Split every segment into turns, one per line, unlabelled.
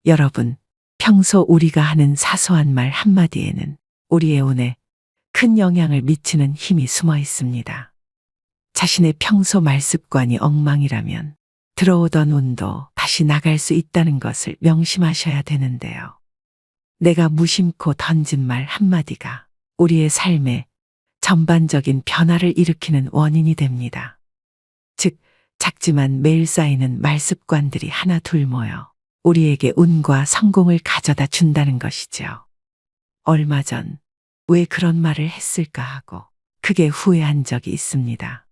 여러분, 평소 우리가 하는 사소한 말 한마디에는 우리의 운에 큰 영향을 미치는 힘이 숨어 있습니다. 자신의 평소 말습관이 엉망이라면 들어오던 운도 다시 나갈 수 있다는 것을 명심하셔야 되는데요. 내가 무심코 던진 말 한마디가 우리의 삶에 전반적인 변화를 일으키는 원인이 됩니다. 즉, 작지만 매일 쌓이는 말습관들이 하나 둘 모여 우리에게 운과 성공을 가져다 준다는 것이죠. 얼마 전 왜 그런 말을 했을까 하고 크게 후회한 적이 있습니다.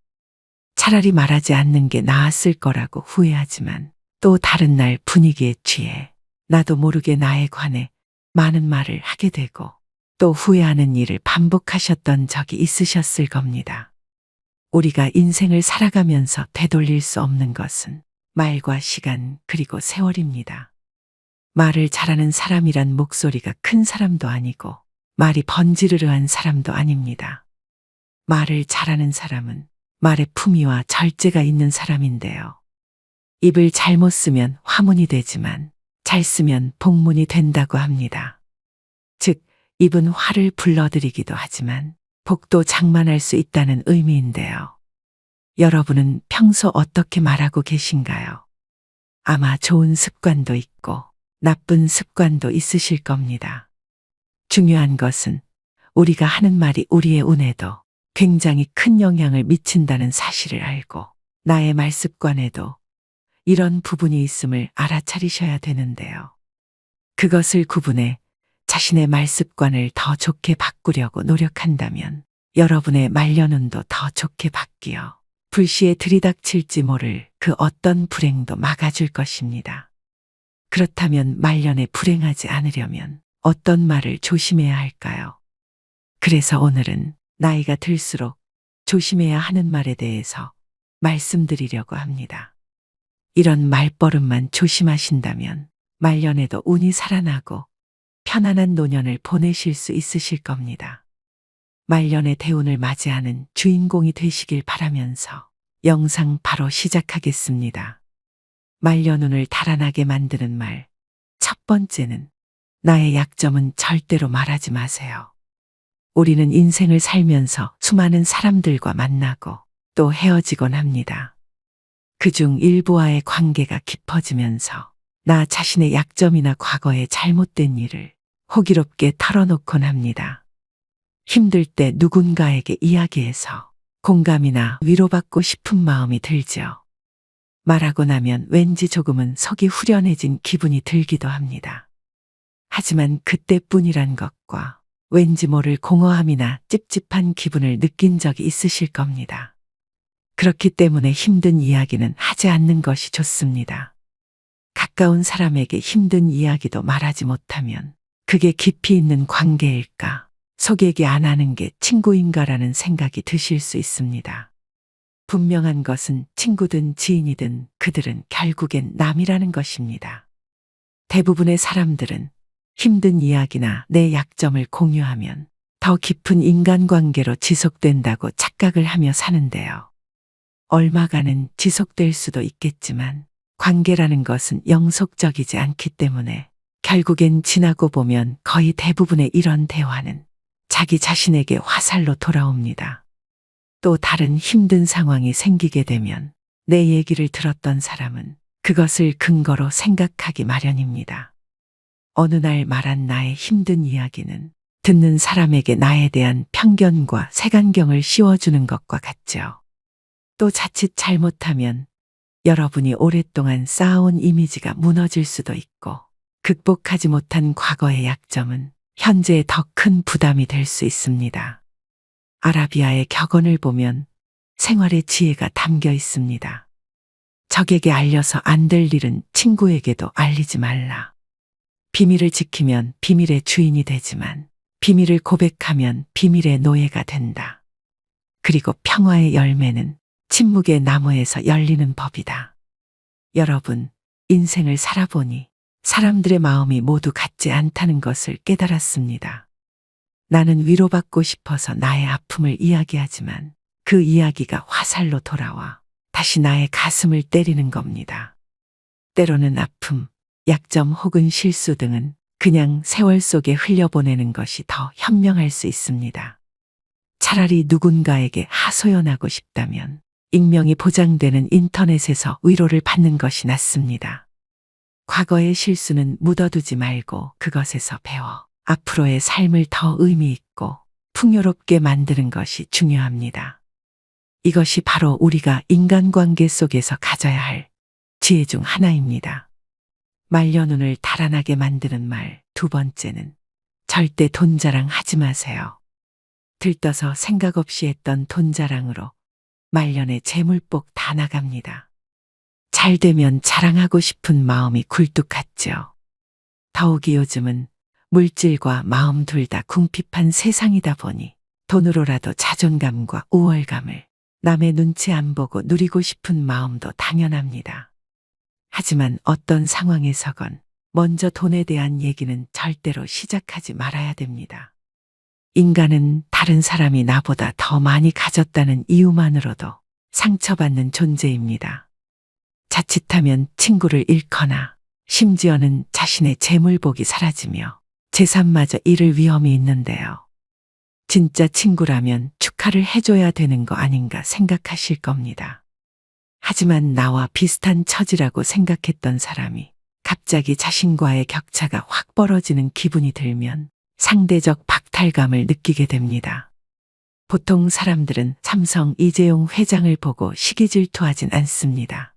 차라리 말하지 않는 게 나았을 거라고 후회하지만 또 다른 날 분위기에 취해 나도 모르게 나에 관해 많은 말을 하게 되고 또 후회하는 일을 반복하셨던 적이 있으셨을 겁니다. 우리가 인생을 살아가면서 되돌릴 수 없는 것은 말과 시간 그리고 세월입니다. 말을 잘하는 사람이란 목소리가 큰 사람도 아니고 말이 번지르르한 사람도 아닙니다. 말을 잘하는 사람은 말의 품위와 절제가 있는 사람인데요. 입을 잘못 쓰면 화문이 되지만 잘 쓰면 복문이 된다고 합니다. 즉, 입은 화를 불러들이기도 하지만 복도 장만할 수 있다는 의미인데요. 여러분은 평소 어떻게 말하고 계신가요? 아마 좋은 습관도 있고 나쁜 습관도 있으실 겁니다. 중요한 것은 우리가 하는 말이 우리의 운에도 굉장히 큰 영향을 미친다는 사실을 알고 나의 말습관에도 이런 부분이 있음을 알아차리셔야 되는데요. 그것을 구분해 자신의 말습관을 더 좋게 바꾸려고 노력한다면 여러분의 말년운도 더 좋게 바뀌어 불시에 들이닥칠지 모를 그 어떤 불행도 막아줄 것입니다. 그렇다면 말년에 불행하지 않으려면 어떤 말을 조심해야 할까요? 그래서 오늘은 나이가 들수록 조심해야 하는 말에 대해서 말씀드리려고 합니다. 이런 말버릇만 조심하신다면 말년에도 운이 살아나고 편안한 노년을 보내실 수 있으실 겁니다. 말년의 대운을 맞이하는 주인공이 되시길 바라면서 영상 바로 시작하겠습니다. 말년운을 달아나게 만드는 말. 첫 번째는 나의 약점은 절대로 말하지 마세요. 우리는 인생을 살면서 수많은 사람들과 만나고 또 헤어지곤 합니다. 그중 일부와의 관계가 깊어지면서 나 자신의 약점이나 과거의 잘못된 일을 호기롭게 털어놓곤 합니다. 힘들 때 누군가에게 이야기해서 공감이나 위로받고 싶은 마음이 들죠. 말하고 나면 왠지 조금은 속이 후련해진 기분이 들기도 합니다. 하지만 그때뿐이란 것과 왠지 모를 공허함이나 찝찝한 기분을 느낀 적이 있으실 겁니다. 그렇기 때문에 힘든 이야기는 하지 않는 것이 좋습니다. 가까운 사람에게 힘든 이야기도 말하지 못하면 그게 깊이 있는 관계일까, 속 얘기 안 하는 게 친구인가라는 생각이 드실 수 있습니다. 분명한 것은 친구든 지인이든 그들은 결국엔 남이라는 것입니다. 대부분의 사람들은 힘든 이야기나 내 약점을 공유하면 더 깊은 인간관계로 지속된다고 착각을 하며 사는데요. 얼마간은 지속될 수도 있겠지만 관계라는 것은 영속적이지 않기 때문에 결국엔 지나고 보면 거의 대부분의 이런 대화는 자기 자신에게 화살로 돌아옵니다. 또 다른 힘든 상황이 생기게 되면 내 얘기를 들었던 사람은 그것을 근거로 생각하기 마련입니다. 어느 날 말한 나의 힘든 이야기는 듣는 사람에게 나에 대한 편견과 색안경을 씌워주는 것과 같죠. 또 자칫 잘못하면 여러분이 오랫동안 쌓아온 이미지가 무너질 수도 있고 극복하지 못한 과거의 약점은 현재의 더 큰 부담이 될 수 있습니다. 아라비아의 격언을 보면 생활의 지혜가 담겨 있습니다. 적에게 알려서 안 될 일은 친구에게도 알리지 말라. 비밀을 지키면 비밀의 주인이 되지만 비밀을 고백하면 비밀의 노예가 된다. 그리고 평화의 열매는 침묵의 나무에서 열리는 법이다. 여러분, 인생을 살아보니 사람들의 마음이 모두 같지 않다는 것을 깨달았습니다. 나는 위로받고 싶어서 나의 아픔을 이야기하지만 그 이야기가 화살로 돌아와 다시 나의 가슴을 때리는 겁니다. 때로는 아픔, 약점 혹은 실수 등은 그냥 세월 속에 흘려보내는 것이 더 현명할 수 있습니다. 차라리 누군가에게 하소연하고 싶다면 익명이 보장되는 인터넷에서 위로를 받는 것이 낫습니다. 과거의 실수는 묻어두지 말고 그것에서 배워 앞으로의 삶을 더 의미 있고 풍요롭게 만드는 것이 중요합니다. 이것이 바로 우리가 인간관계 속에서 가져야 할 지혜 중 하나입니다. 말려눈을 달아나게 만드는 말 두 번째는 절대 돈 자랑 하지 마세요. 들떠서 생각 없이 했던 돈 자랑으로 말년에 재물복 다 나갑니다. 잘 되면 자랑하고 싶은 마음이 굴뚝 같죠. 더욱이 요즘은 물질과 마음 둘 다 궁핍한 세상이다 보니 돈으로라도 자존감과 우월감을 남의 눈치 안 보고 누리고 싶은 마음도 당연합니다. 하지만 어떤 상황에서건 먼저 돈에 대한 얘기는 절대로 시작하지 말아야 됩니다. 인간은 다른 사람이 나보다 더 많이 가졌다는 이유만으로도 상처받는 존재입니다. 자칫하면 친구를 잃거나 심지어는 자신의 재물복이 사라지며 재산마저 잃을 위험이 있는데요. 진짜 친구라면 축하를 해줘야 되는 거 아닌가 생각하실 겁니다. 하지만 나와 비슷한 처지라고 생각했던 사람이 갑자기 자신과의 격차가 확 벌어지는 기분이 들면 상대적 박탈감을 느끼게 됩니다. 보통 사람들은 삼성 이재용 회장을 보고 시기질투하진 않습니다.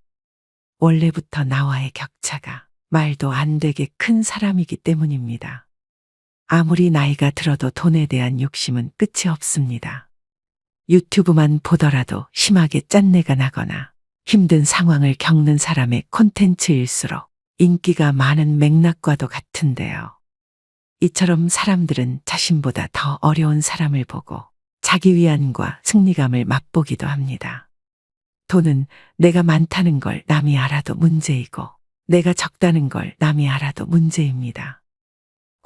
원래부터 나와의 격차가 말도 안 되게 큰 사람이기 때문입니다. 아무리 나이가 들어도 돈에 대한 욕심은 끝이 없습니다. 유튜브만 보더라도 심하게 짠내가 나거나 힘든 상황을 겪는 사람의 콘텐츠일수록 인기가 많은 맥락과도 같은데요. 이처럼 사람들은 자신보다 더 어려운 사람을 보고 자기 위안과 승리감을 맛보기도 합니다. 돈은 내가 많다는 걸 남이 알아도 문제이고 내가 적다는 걸 남이 알아도 문제입니다.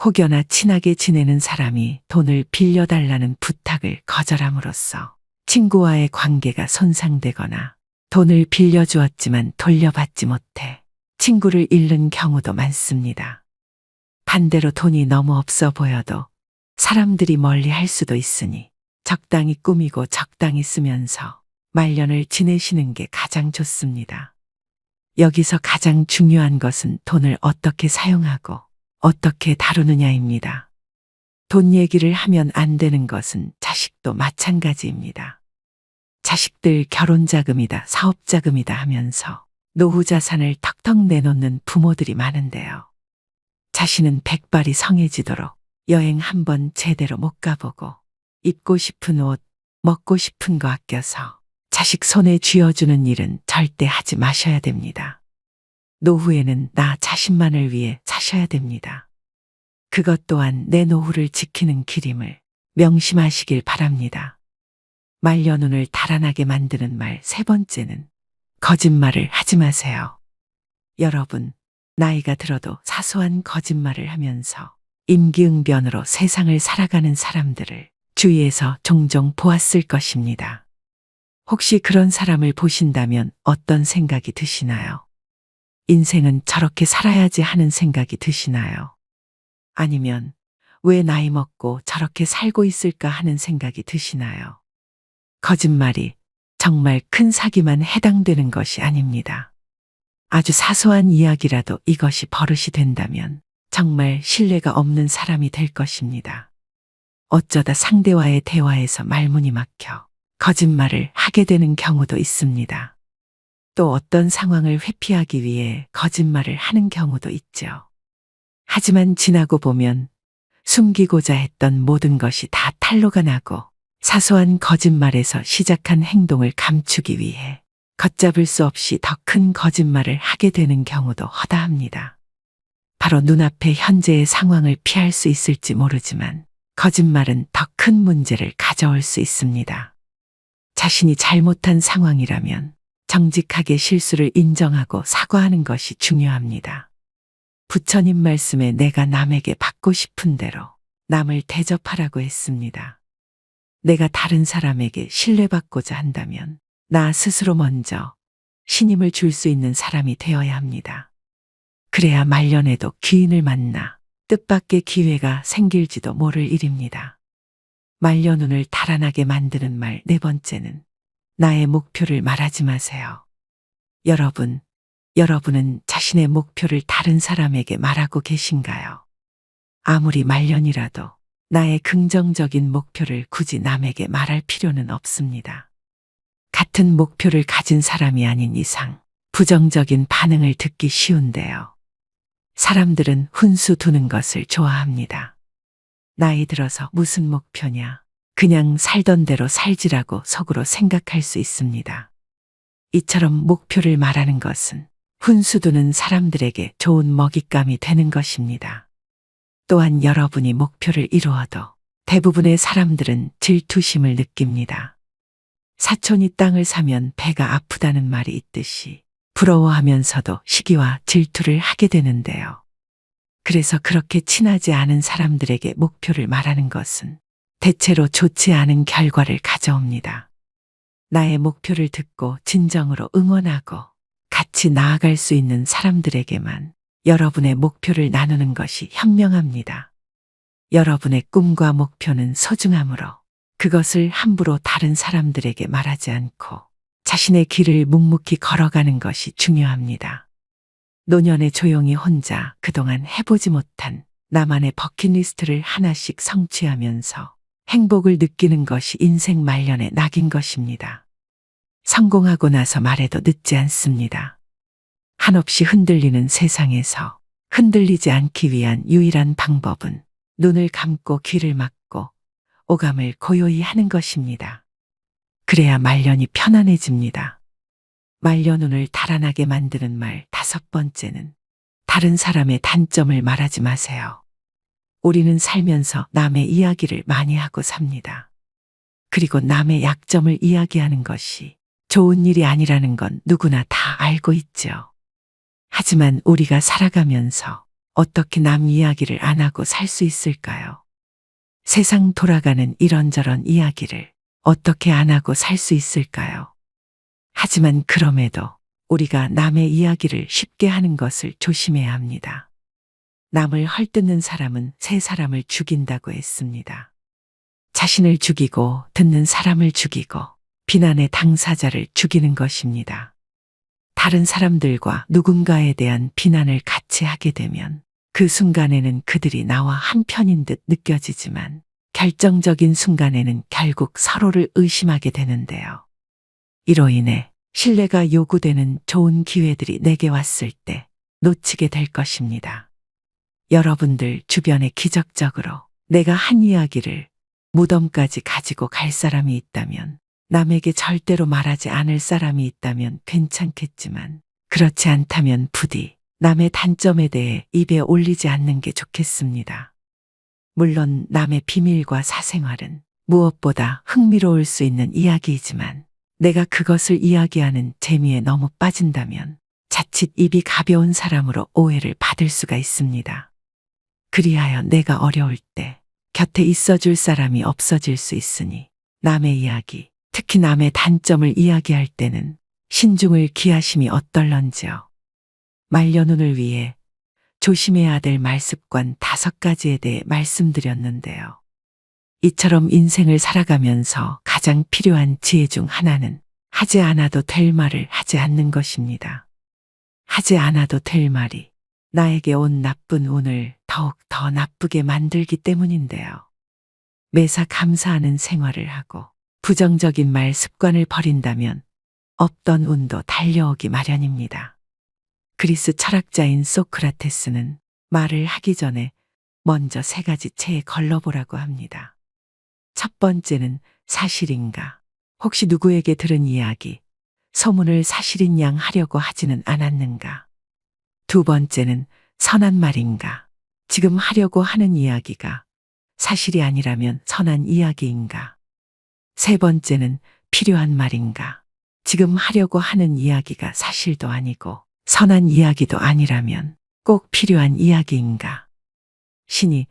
혹여나 친하게 지내는 사람이 돈을 빌려달라는 부탁을 거절함으로써 친구와의 관계가 손상되거나 돈을 빌려주었지만 돌려받지 못해 친구를 잃는 경우도 많습니다. 반대로 돈이 너무 없어 보여도 사람들이 멀리 할 수도 있으니 적당히 꾸미고 적당히 쓰면서 말년을 지내시는 게 가장 좋습니다. 여기서 가장 중요한 것은 돈을 어떻게 사용하고 어떻게 다루느냐입니다. 돈 얘기를 하면 안 되는 것은 자식도 마찬가지입니다. 자식들 결혼 자금이다, 사업 자금이다 하면서 노후 자산을 턱턱 내놓는 부모들이 많은데요. 자신은 백발이 성해지도록 여행 한번 제대로 못 가보고 입고 싶은 옷, 먹고 싶은 거 아껴서 자식 손에 쥐어주는 일은 절대 하지 마셔야 됩니다. 노후에는 나 자신만을 위해 사셔야 됩니다. 그것 또한 내 노후를 지키는 길임을 명심하시길 바랍니다. 말려눈을 달아나게 만드는 말 세 번째는 거짓말을 하지 마세요. 여러분, 나이가 들어도 사소한 거짓말을 하면서 임기응변으로 세상을 살아가는 사람들을 주위에서 종종 보았을 것입니다. 혹시 그런 사람을 보신다면 어떤 생각이 드시나요? 인생은 저렇게 살아야지 하는 생각이 드시나요? 아니면 왜 나이 먹고 저렇게 살고 있을까 하는 생각이 드시나요? 거짓말이 정말 큰 사기만 해당되는 것이 아닙니다. 아주 사소한 이야기라도 이것이 버릇이 된다면 정말 신뢰가 없는 사람이 될 것입니다. 어쩌다 상대와의 대화에서 말문이 막혀 거짓말을 하게 되는 경우도 있습니다. 또 어떤 상황을 회피하기 위해 거짓말을 하는 경우도 있죠. 하지만 지나고 보면 숨기고자 했던 모든 것이 다 탄로가 나고 사소한 거짓말에서 시작한 행동을 감추기 위해 걷잡을 수 없이 더 큰 거짓말을 하게 되는 경우도 허다합니다. 바로 눈앞의 현재의 상황을 피할 수 있을지 모르지만 거짓말은 더 큰 문제를 가져올 수 있습니다. 자신이 잘못한 상황이라면 정직하게 실수를 인정하고 사과하는 것이 중요합니다. 부처님 말씀에 내가 남에게 받고 싶은 대로 남을 대접하라고 했습니다. 내가 다른 사람에게 신뢰받고자 한다면 나 스스로 먼저 신임을 줄 수 있는 사람이 되어야 합니다. 그래야 말년에도 귀인을 만나 뜻밖의 기회가 생길지도 모를 일입니다. 말년운을 달아나게 만드는 말 네 번째는 나의 목표를 말하지 마세요. 여러분은 자신의 목표를 다른 사람에게 말하고 계신가요? 아무리 말년이라도 나의 긍정적인 목표를 굳이 남에게 말할 필요는 없습니다. 같은 목표를 가진 사람이 아닌 이상 부정적인 반응을 듣기 쉬운데요. 사람들은 훈수 두는 것을 좋아합니다. 나이 들어서 무슨 목표냐? 그냥 살던 대로 살지라고 속으로 생각할 수 있습니다. 이처럼 목표를 말하는 것은 훈수 두는 사람들에게 좋은 먹잇감이 되는 것입니다. 또한 여러분이 목표를 이루어도 대부분의 사람들은 질투심을 느낍니다. 사촌이 땅을 사면 배가 아프다는 말이 있듯이 부러워하면서도 시기와 질투를 하게 되는데요. 그래서 그렇게 친하지 않은 사람들에게 목표를 말하는 것은 대체로 좋지 않은 결과를 가져옵니다. 나의 목표를 듣고 진정으로 응원하고 같이 나아갈 수 있는 사람들에게만 여러분의 목표를 나누는 것이 현명합니다. 여러분의 꿈과 목표는 소중하므로 그것을 함부로 다른 사람들에게 말하지 않고 자신의 길을 묵묵히 걸어가는 것이 중요합니다. 노년에 조용히 혼자 그동안 해보지 못한 나만의 버킷리스트를 하나씩 성취하면서 행복을 느끼는 것이 인생 말년의 낙인 것입니다. 성공하고 나서 말해도 늦지 않습니다. 한없이 흔들리는 세상에서 흔들리지 않기 위한 유일한 방법은 눈을 감고 귀를 막고 오감을 고요히 하는 것입니다. 그래야 말년이 편안해집니다. 말년운을 달아나게 만드는 말 다섯 번째는 다른 사람의 단점을 말하지 마세요. 우리는 살면서 남의 이야기를 많이 하고 삽니다. 그리고 남의 약점을 이야기하는 것이 좋은 일이 아니라는 건 누구나 다 알고 있죠. 하지만 우리가 살아가면서 어떻게 남 이야기를 안 하고 살 수 있을까요? 세상 돌아가는 이런저런 이야기를 어떻게 안 하고 살 수 있을까요? 하지만 그럼에도 우리가 남의 이야기를 쉽게 하는 것을 조심해야 합니다. 남을 헐뜯는 사람은 세 사람을 죽인다고 했습니다. 자신을 죽이고 듣는 사람을 죽이고 비난의 당사자를 죽이는 것입니다. 다른 사람들과 누군가에 대한 비난을 같이 하게 되면 그 순간에는 그들이 나와 한편인 듯 느껴지지만 결정적인 순간에는 결국 서로를 의심하게 되는데요. 이로 인해 신뢰가 요구되는 좋은 기회들이 내게 왔을 때 놓치게 될 것입니다. 여러분들 주변에 기적적으로 내가 한 이야기를 무덤까지 가지고 갈 사람이 있다면, 남에게 절대로 말하지 않을 사람이 있다면 괜찮겠지만 그렇지 않다면 부디 남의 단점에 대해 입에 올리지 않는 게 좋겠습니다. 물론 남의 비밀과 사생활은 무엇보다 흥미로울 수 있는 이야기이지만 내가 그것을 이야기하는 재미에 너무 빠진다면 자칫 입이 가벼운 사람으로 오해를 받을 수가 있습니다. 그리하여 내가 어려울 때 곁에 있어줄 사람이 없어질 수 있으니 남의 이야기, 특히 남의 단점을 이야기할 때는 신중을 기하심이 어떨런지요. 말년운을 위해 조심해야 될 말습관 5가지에 대해 말씀드렸는데요. 이처럼 인생을 살아가면서 가장 필요한 지혜 중 하나는 하지 않아도 될 말을 하지 않는 것입니다. 하지 않아도 될 말이 나에게 온 나쁜 운을 더욱 더 나쁘게 만들기 때문인데요. 매사 감사하는 생활을 하고 부정적인 말 습관을 버린다면 없던 운도 달려오기 마련입니다. 그리스 철학자인 소크라테스는 말을 하기 전에 먼저 3가지 체에 걸러보라고 합니다. 첫 번째는 사실인가? 혹시 누구에게 들은 이야기, 소문을 사실인 양 하려고 하지는 않았는가? 두 번째는 선한 말인가? 지금 하려고 하는 이야기가 사실이 아니라면 선한 이야기인가? 세 번째는 필요한 말인가? 지금 하려고 하는 이야기가 사실도 아니고 선한 이야기도 아니라면 꼭 필요한 이야기인가? 신이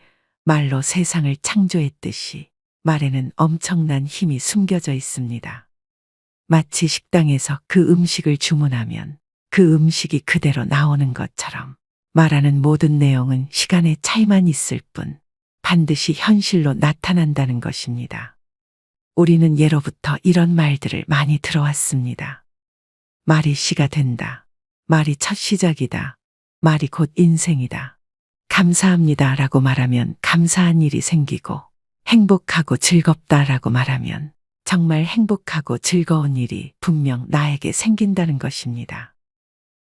말로 세상을 창조했듯이 말에는 엄청난 힘이 숨겨져 있습니다. 마치 식당에서 그 음식을 주문하면 그 음식이 그대로 나오는 것처럼 말하는 모든 내용은 시간의 차이만 있을 뿐 반드시 현실로 나타난다는 것입니다. 우리는 예로부터 이런 말들을 많이 들어왔습니다. 말이 씨가 된다. 말이 첫 시작이다. 말이 곧 인생이다. 감사합니다 라고 말하면 감사한 일이 생기고, 행복하고 즐겁다라고 말하면 정말 행복하고 즐거운 일이 분명 나에게 생긴다는 것입니다.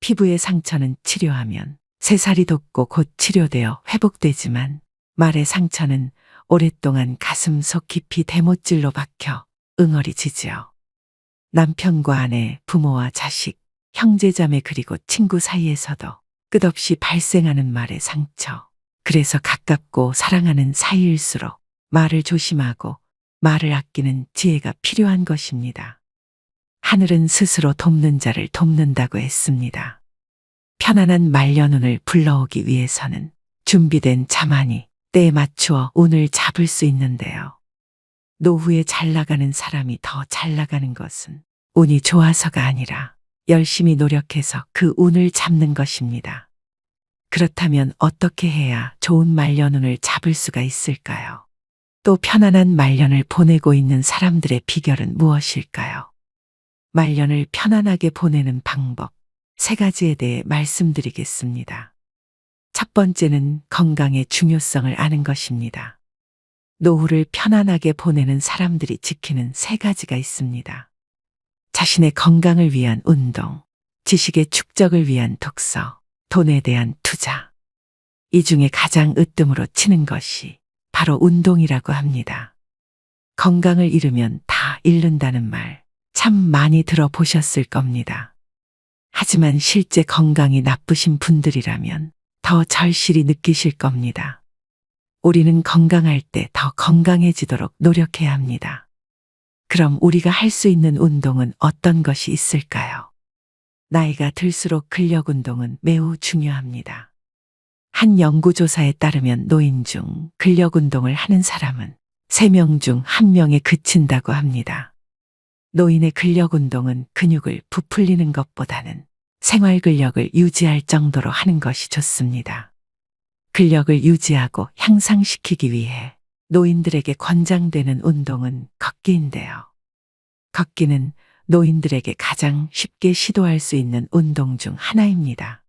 피부의 상처는 치료하면 새살이 돋고 곧 치료되어 회복되지만, 말의 상처는 오랫동안 가슴 속 깊이 대못질로 박혀 응어리지지요. 남편과 아내, 부모와 자식, 형제자매 그리고 친구 사이에서도 끝없이 발생하는 말의 상처. 그래서 가깝고 사랑하는 사이일수록 말을 조심하고 말을 아끼는 지혜가 필요한 것입니다. 하늘은 스스로 돕는 자를 돕는다고 했습니다. 편안한 말년운을 불러오기 위해서는 준비된 자만이 때에 맞추어 운을 잡을 수 있는데요. 노후에 잘 나가는 사람이 더 잘 나가는 것은 운이 좋아서가 아니라 열심히 노력해서 그 운을 잡는 것입니다. 그렇다면 어떻게 해야 좋은 말년운을 잡을 수가 있을까요? 또 편안한 말년을 보내고 있는 사람들의 비결은 무엇일까요? 말년을 편안하게 보내는 방법 3가지에 대해 말씀드리겠습니다. 첫 번째는 건강의 중요성을 아는 것입니다. 노후를 편안하게 보내는 사람들이 지키는 3가지가 있습니다. 자신의 건강을 위한 운동, 지식의 축적을 위한 독서, 돈에 대한 투자. 이 중에 가장 으뜸으로 치는 것이 바로 운동이라고 합니다. 건강을 잃으면 다 잃는다는 말 참 많이 들어보셨을 겁니다. 하지만 실제 건강이 나쁘신 분들이라면 더 절실히 느끼실 겁니다. 우리는 건강할 때 더 건강해지도록 노력해야 합니다. 그럼 우리가 할 수 있는 운동은 어떤 것이 있을까요? 나이가 들수록 근력 운동은 매우 중요합니다. 한 연구조사에 따르면 노인 중 근력 운동을 하는 사람은 3명 중 1명에 그친다고 합니다. 노인의 근력 운동은 근육을 부풀리는 것보다는 생활 근력을 유지할 정도로 하는 것이 좋습니다. 근력을 유지하고 향상시키기 위해 노인들에게 권장되는 운동은 걷기인데요. 걷기는 노인들에게 가장 쉽게 시도할 수 있는 운동 중 하나입니다.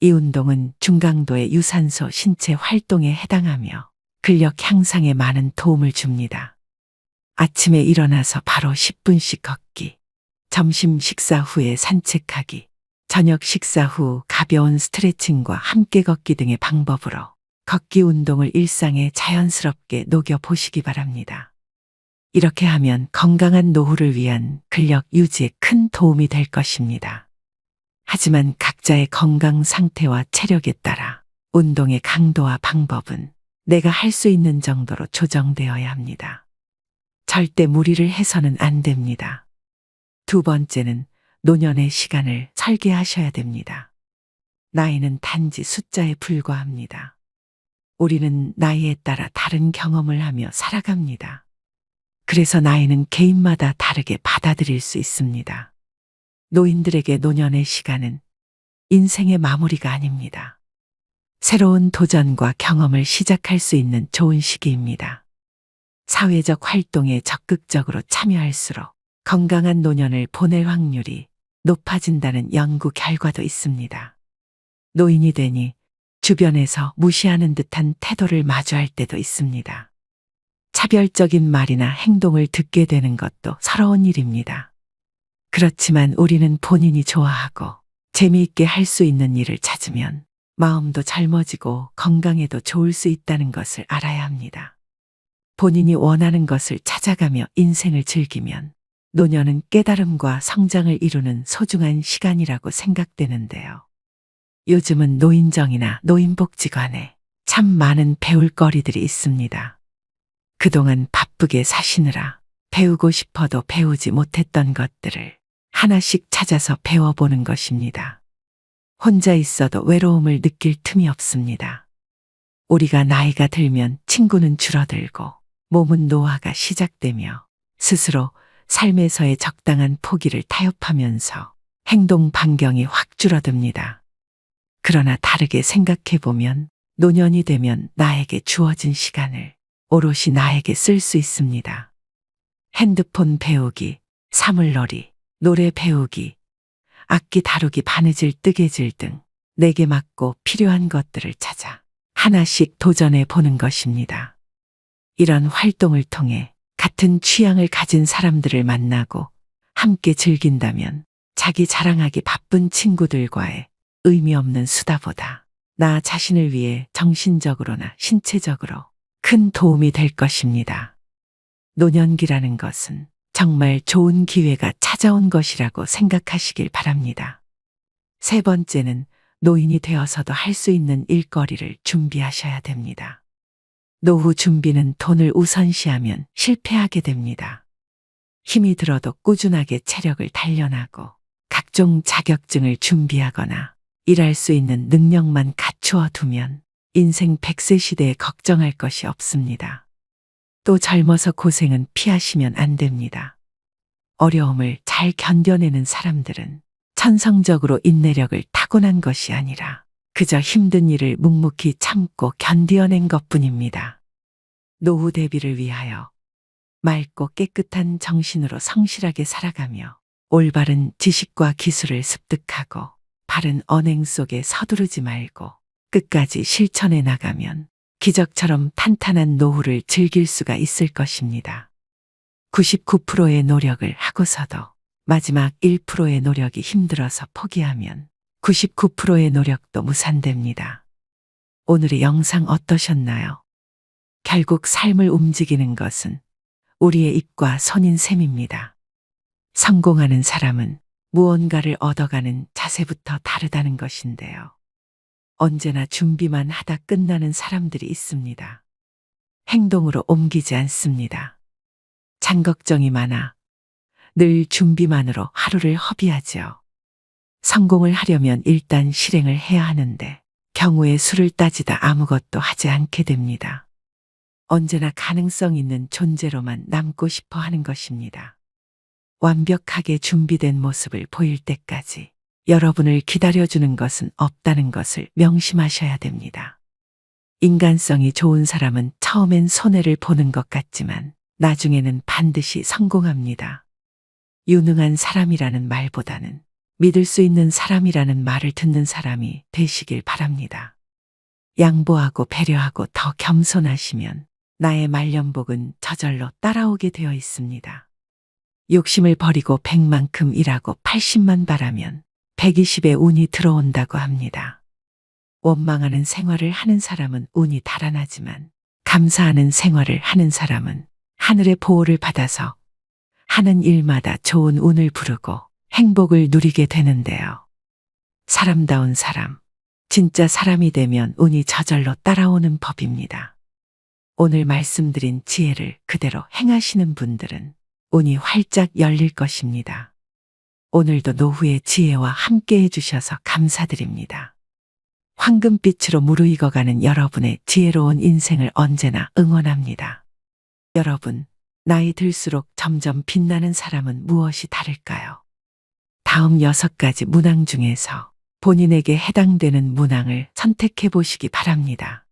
이 운동은 중강도의 유산소 신체 활동에 해당하며 근력 향상에 많은 도움을 줍니다. 아침에 일어나서 바로 10분씩 걷기, 점심 식사 후에 산책하기, 저녁 식사 후 가벼운 스트레칭과 함께 걷기 등의 방법으로 걷기 운동을 일상에 자연스럽게 녹여 보시기 바랍니다. 이렇게 하면 건강한 노후를 위한 근력 유지에 큰 도움이 될 것입니다. 하지만 각자의 건강 상태와 체력에 따라 운동의 강도와 방법은 내가 할 수 있는 정도로 조정되어야 합니다. 절대 무리를 해서는 안 됩니다. 두 번째는 노년의 시간을 설계하셔야 됩니다. 나이는 단지 숫자에 불과합니다. 우리는 나이에 따라 다른 경험을 하며 살아갑니다. 그래서 나이는 개인마다 다르게 받아들일 수 있습니다. 노인들에게 노년의 시간은 인생의 마무리가 아닙니다. 새로운 도전과 경험을 시작할 수 있는 좋은 시기입니다. 사회적 활동에 적극적으로 참여할수록 건강한 노년을 보낼 확률이 높아진다는 연구 결과도 있습니다. 노인이 되니 주변에서 무시하는 듯한 태도를 마주할 때도 있습니다. 차별적인 말이나 행동을 듣게 되는 것도 서러운 일입니다. 그렇지만 우리는 본인이 좋아하고 재미있게 할 수 있는 일을 찾으면 마음도 젊어지고 건강에도 좋을 수 있다는 것을 알아야 합니다. 본인이 원하는 것을 찾아가며 인생을 즐기면 노년은 깨달음과 성장을 이루는 소중한 시간이라고 생각되는데요. 요즘은 노인정이나 노인복지관에 참 많은 배울 거리들이 있습니다. 그동안 바쁘게 사시느라 배우고 싶어도 배우지 못했던 것들을 하나씩 찾아서 배워보는 것입니다. 혼자 있어도 외로움을 느낄 틈이 없습니다. 우리가 나이가 들면 친구는 줄어들고 몸은 노화가 시작되며 스스로 삶에서의 적당한 포기를 타협하면서 행동 반경이 확 줄어듭니다. 그러나 다르게 생각해보면 노년이 되면 나에게 주어진 시간을 오롯이 나에게 쓸 수 있습니다. 핸드폰 배우기, 사물놀이, 노래 배우기, 악기 다루기, 바느질, 뜨개질 등 내게 맞고 필요한 것들을 찾아 하나씩 도전해 보는 것입니다. 이런 활동을 통해 같은 취향을 가진 사람들을 만나고 함께 즐긴다면 자기 자랑하기 바쁜 친구들과의 의미 없는 수다보다 나 자신을 위해 정신적으로나 신체적으로 큰 도움이 될 것입니다. 노년기라는 것은 정말 좋은 기회가 찾아온 것이라고 생각하시길 바랍니다. 세 번째는 노인이 되어서도 할 수 있는 일거리를 준비하셔야 됩니다. 노후 준비는 돈을 우선시하면 실패하게 됩니다. 힘이 들어도 꾸준하게 체력을 단련하고 각종 자격증을 준비하거나 일할 수 있는 능력만 갖추어 두면 인생 100세 시대에 걱정할 것이 없습니다. 또 젊어서 고생은 피하시면 안 됩니다. 어려움을 잘 견뎌내는 사람들은 천성적으로 인내력을 타고난 것이 아니라 그저 힘든 일을 묵묵히 참고 견디어낸 것뿐입니다. 노후 대비를 위하여 맑고 깨끗한 정신으로 성실하게 살아가며 올바른 지식과 기술을 습득하고 바른 언행 속에 서두르지 말고 끝까지 실천해 나가면 기적처럼 탄탄한 노후를 즐길 수가 있을 것입니다. 99%의 노력을 하고서도 마지막 1%의 노력이 힘들어서 포기하면 99%의 노력도 무산됩니다. 오늘의 영상 어떠셨나요? 결국 삶을 움직이는 것은 우리의 입과 손인 셈입니다. 성공하는 사람은 무언가를 얻어가는 자세부터 다르다는 것인데요. 언제나 준비만 하다 끝나는 사람들이 있습니다. 행동으로 옮기지 않습니다. 장걱정이 많아 늘 준비만으로 하루를 허비하지요. 성공을 하려면 일단 실행을 해야 하는데 경우의 수를 따지다 아무것도 하지 않게 됩니다. 언제나 가능성 있는 존재로만 남고 싶어 하는 것입니다. 완벽하게 준비된 모습을 보일 때까지 여러분을 기다려주는 것은 없다는 것을 명심하셔야 됩니다. 인간성이 좋은 사람은 처음엔 손해를 보는 것 같지만 나중에는 반드시 성공합니다. 유능한 사람이라는 말보다는 믿을 수 있는 사람이라는 말을 듣는 사람이 되시길 바랍니다. 양보하고 배려하고 더 겸손하시면 나의 말년복은 저절로 따라오게 되어 있습니다. 욕심을 버리고 100만큼 일하고 80만 바라면 120의 운이 들어온다고 합니다. 원망하는 생활을 하는 사람은 운이 달아나지만 감사하는 생활을 하는 사람은 하늘의 보호를 받아서 하는 일마다 좋은 운을 부르고 행복을 누리게 되는데요. 사람다운 사람, 진짜 사람이 되면 운이 저절로 따라오는 법입니다. 오늘 말씀드린 지혜를 그대로 행하시는 분들은 운이 활짝 열릴 것입니다. 오늘도 노후의 지혜와 함께 해주셔서 감사드립니다. 황금빛으로 무르익어가는 여러분의 지혜로운 인생을 언제나 응원합니다. 여러분, 나이 들수록 점점 빛나는 사람은 무엇이 다를까요? 다음 6가지 문항 중에서 본인에게 해당되는 문항을 선택해 보시기 바랍니다.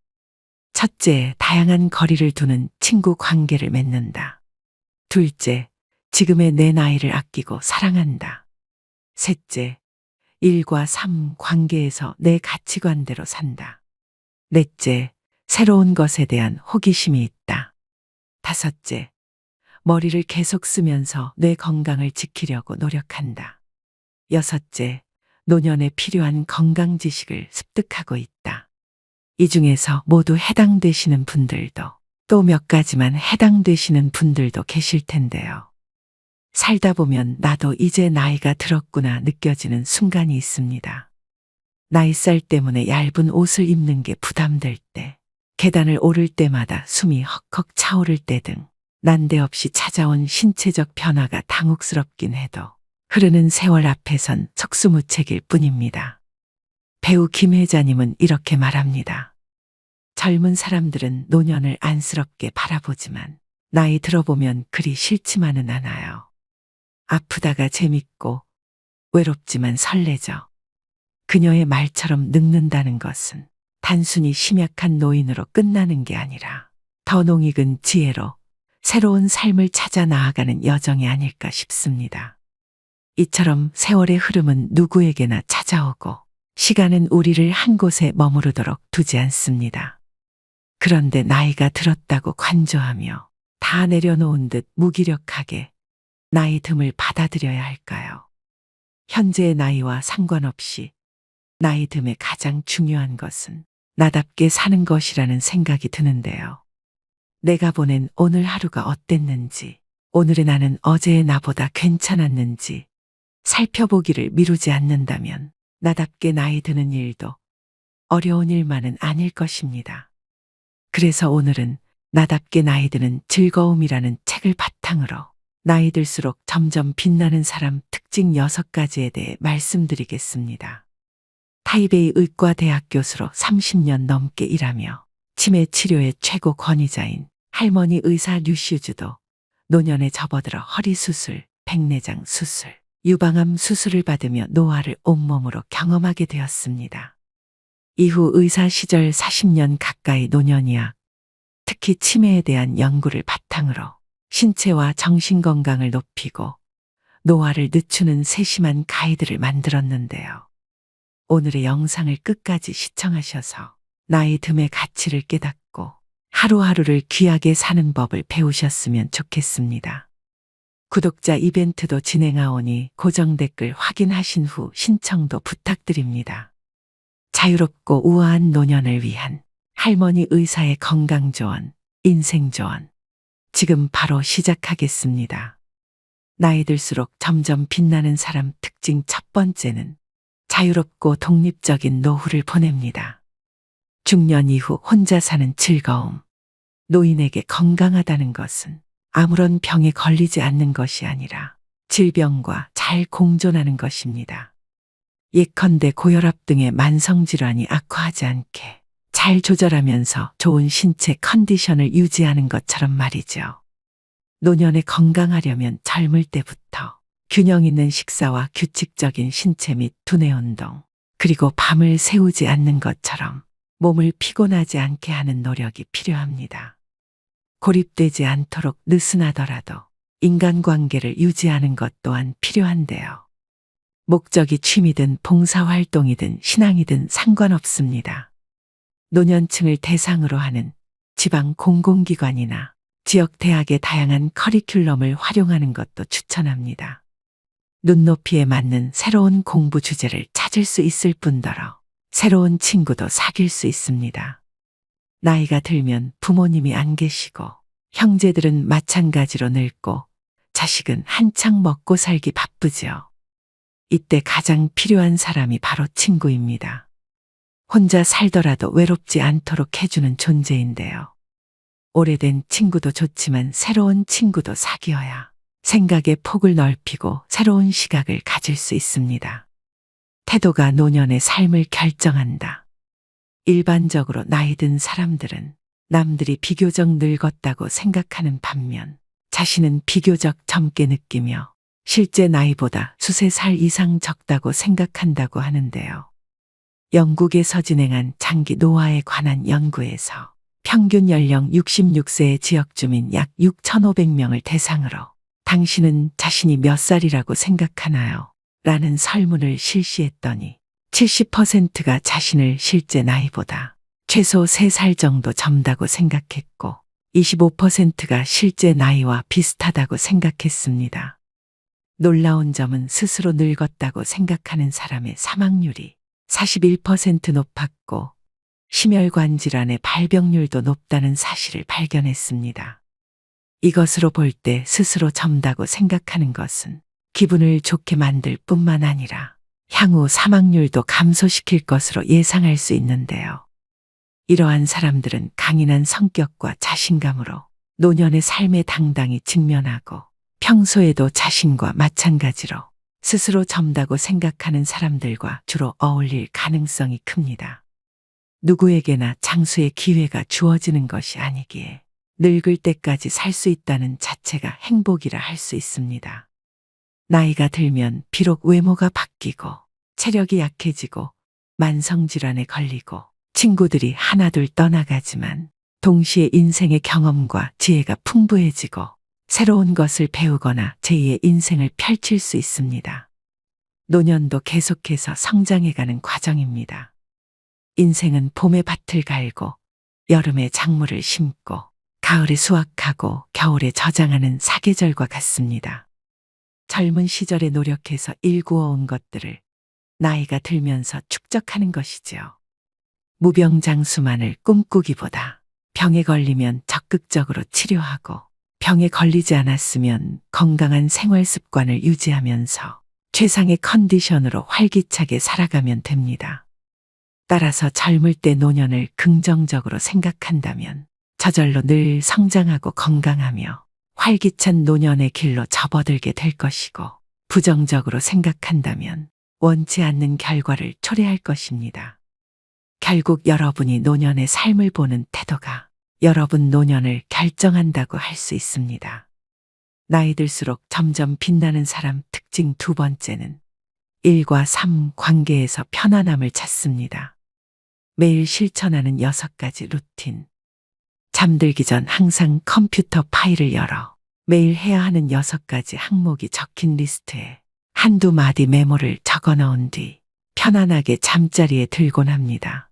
첫째, 다양한 거리를 두는 친구 관계를 맺는다. 둘째, 지금의 내 나이를 아끼고 사랑한다. 셋째, 일과 삶 관계에서 내 가치관대로 산다. 넷째, 새로운 것에 대한 호기심이 있다. 다섯째, 머리를 계속 쓰면서 뇌 건강을 지키려고 노력한다. 여섯째, 노년에 필요한 건강 지식을 습득하고 있다. 이 중에서 모두 해당되시는 분들도 또 몇 가지만 해당되시는 분들도 계실 텐데요. 살다 보면 나도 이제 나이가 들었구나 느껴지는 순간이 있습니다. 나이살 때문에 얇은 옷을 입는 게 부담될 때, 계단을 오를 때마다 숨이 헉헉 차오를 때 등 난데없이 찾아온 신체적 변화가 당혹스럽긴 해도 흐르는 세월 앞에선 속수무책일 뿐입니다. 배우 김혜자님은 이렇게 말합니다. 젊은 사람들은 노년을 안쓰럽게 바라보지만 나이 들어보면 그리 싫지만은 않아요. 아프다가 재밌고 외롭지만 설레죠. 그녀의 말처럼 늙는다는 것은 단순히 심약한 노인으로 끝나는 게 아니라 더 농익은 지혜로 새로운 삶을 찾아 나아가는 여정이 아닐까 싶습니다. 이처럼 세월의 흐름은 누구에게나 찾아오고 시간은 우리를 한 곳에 머무르도록 두지 않습니다. 그런데 나이가 들었다고 관조하며 다 내려놓은 듯 무기력하게 나이 듦을 받아들여야 할까요? 현재의 나이와 상관없이 나이 듦에 가장 중요한 것은 나답게 사는 것이라는 생각이 드는데요. 내가 보낸 오늘 하루가 어땠는지, 오늘의 나는 어제의 나보다 괜찮았는지 살펴보기를 미루지 않는다면 나답게 나이 드는 일도 어려운 일만은 아닐 것입니다. 그래서 오늘은 나답게 나이 드는 즐거움이라는 책을 바탕으로 나이 들수록 점점 빛나는 사람 특징 6가지에 대해 말씀드리겠습니다. 타이베이 의과대학 교수로 30년 넘게 일하며 치매 치료의 최고 권위자인 할머니 의사 류시우즈도 노년에 접어들어 허리 수술, 백내장 수술, 유방암 수술을 받으며 노화를 온몸으로 경험하게 되었습니다. 이후 의사 시절 40년 가까이 노년의학, 특히 치매에 대한 연구를 바탕으로 신체와 정신 건강을 높이고 노화를 늦추는 세심한 가이드를 만들었는데요. 오늘의 영상을 끝까지 시청하셔서 나이 듦의 가치를 깨닫고 하루하루를 귀하게 사는 법을 배우셨으면 좋겠습니다. 구독자 이벤트도 진행하오니 고정 댓글 확인하신 후 신청도 부탁드립니다. 자유롭고 우아한 노년을 위한 할머니 의사의 건강 조언, 인생 조언. 지금 바로 시작하겠습니다. 나이 들수록 점점 빛나는 사람 특징 첫 번째는 자유롭고 독립적인 노후를 보냅니다. 중년 이후 혼자 사는 즐거움. 노인에게 건강하다는 것은 아무런 병에 걸리지 않는 것이 아니라 질병과 잘 공존하는 것입니다. 예컨대 고혈압 등의 만성질환이 악화하지 않게 잘 조절하면서 좋은 신체 컨디션을 유지하는 것처럼 말이죠. 노년에 건강하려면 젊을 때부터 균형 있는 식사와 규칙적인 신체 및 두뇌 운동, 그리고 밤을 새우지 않는 것처럼 몸을 피곤하지 않게 하는 노력이 필요합니다. 고립되지 않도록 느슨하더라도 인간관계를 유지하는 것 또한 필요한데요. 목적이 취미든 봉사활동이든 신앙이든 상관없습니다. 노년층을 대상으로 하는 지방 공공기관이나 지역 대학의 다양한 커리큘럼을 활용하는 것도 추천합니다. 눈높이에 맞는 새로운 공부 주제를 찾을 수 있을 뿐더러 새로운 친구도 사귈 수 있습니다. 나이가 들면 부모님이 안 계시고 형제들은 마찬가지로 늙고 자식은 한창 먹고 살기 바쁘지요. 이때 가장 필요한 사람이 바로 친구입니다. 혼자 살더라도 외롭지 않도록 해주는 존재인데요. 오래된 친구도 좋지만 새로운 친구도 사귀어야 생각의 폭을 넓히고 새로운 시각을 가질 수 있습니다. 태도가 노년의 삶을 결정한다. 일반적으로 나이 든 사람들은 남들이 비교적 늙었다고 생각하는 반면 자신은 비교적 젊게 느끼며 실제 나이보다 수세 살 이상 적다고 생각한다고 하는데요. 영국에서 진행한 장기 노화에 관한 연구에서 평균 연령 66세의 지역 주민 약 6,500명을 대상으로 당신은 자신이 몇 살이라고 생각하나요? 라는 설문을 실시했더니 70%가 자신을 실제 나이보다 최소 3살 정도 젊다고 생각했고 25%가 실제 나이와 비슷하다고 생각했습니다. 놀라운 점은 스스로 늙었다고 생각하는 사람의 사망률이 41% 높았고 심혈관 질환의 발병률도 높다는 사실을 발견했습니다. 이것으로 볼 때 스스로 젊다고 생각하는 것은 기분을 좋게 만들 뿐만 아니라 향후 사망률도 감소시킬 것으로 예상할 수 있는데요. 이러한 사람들은 강인한 성격과 자신감으로 노년의 삶에 당당히 직면하고 평소에도 자신과 마찬가지로 스스로 젊다고 생각하는 사람들과 주로 어울릴 가능성이 큽니다. 누구에게나 장수의 기회가 주어지는 것이 아니기에 늙을 때까지 살 수 있다는 자체가 행복이라 할 수 있습니다. 나이가 들면 비록 외모가 바뀌고 체력이 약해지고 만성질환에 걸리고 친구들이 하나둘 떠나가지만 동시에 인생의 경험과 지혜가 풍부해지고 새로운 것을 배우거나 제2의 인생을 펼칠 수 있습니다. 노년도 계속해서 성장해가는 과정입니다. 인생은 봄에 밭을 갈고 여름에 작물을 심고 가을에 수확하고 겨울에 저장하는 사계절과 같습니다. 젊은 시절에 노력해서 일구어온 것들을 나이가 들면서 축적하는 것이지요. 무병장수만을 꿈꾸기보다 병에 걸리면 적극적으로 치료하고 병에 걸리지 않았으면 건강한 생활 습관을 유지하면서 최상의 컨디션으로 활기차게 살아가면 됩니다. 따라서 젊을 때 노년을 긍정적으로 생각한다면 저절로 늘 성장하고 건강하며 활기찬 노년의 길로 접어들게 될 것이고 부정적으로 생각한다면 원치 않는 결과를 초래할 것입니다. 결국 여러분이 노년의 삶을 보는 태도가 여러분 노년을 결정한다고 할 수 있습니다. 나이 들수록 점점 빛나는 사람 특징 두 번째는 일과 삶 관계에서 편안함을 찾습니다. 매일 실천하는 6가지 루틴. 잠들기 전 항상 컴퓨터 파일을 열어 매일 해야 하는 6가지 항목이 적힌 리스트에 한두 마디 메모를 적어 넣은 뒤 편안하게 잠자리에 들곤 합니다.